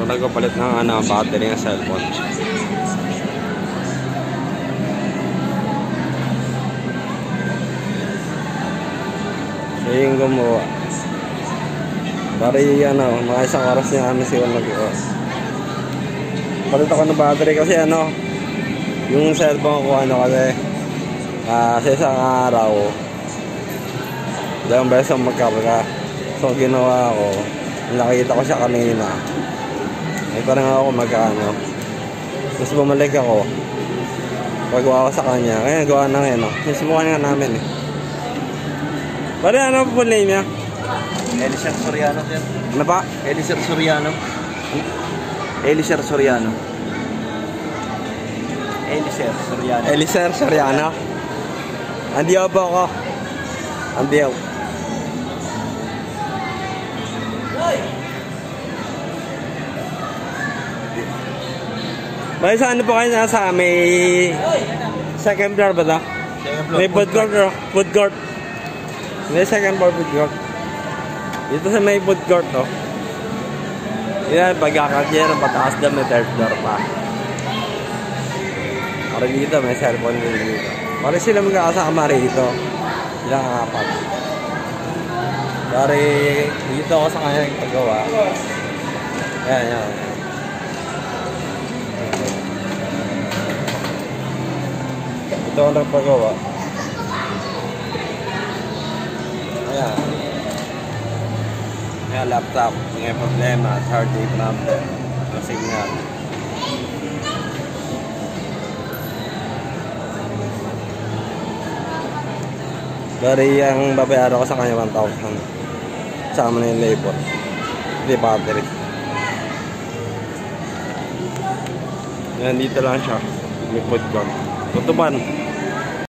So nagpapalit ng battery ng cellphone. So yung gumawa. Bari mga isang oras niya kami siya nag-iwas. Palit ako ng battery kasi yung cellphone ko kasi sa isang araw 2 beses ang magkarga. So ginawa ko, nakita ko siya kanina, ay parang ako magkano. Tapos bumalik ako, pagawa ko sa kanya, kaya gawa na ngayon sinusubukan nga namin Pare, ano po name niya? Elisir Soriano, sir. Ano ba? Elisir Soriano. Elisir Soriano. Elisir Soriano. Elisir Soriano. Andiyaw ba ako? Andiyaw. May saan po kayo nasa? May second floor ba ito? May food court. Food court. May second floor food court. Dito sa may food court yan, pagkakakyera pataas na may third floor pa. Para dito may cellphone din dito. Para sila magkakasama rito. Ilang apat. Para dito ako sa kanya nagpagawa. Yan. Ito ako nagpagawa. Ayan. May laptop, may problema, hard day problem, ang signal. Bari ang babayaran ko sa kanya 1,000. Sama na yung labor. Hindi battery. Yan, dito lang siya. May food court. Tutuban.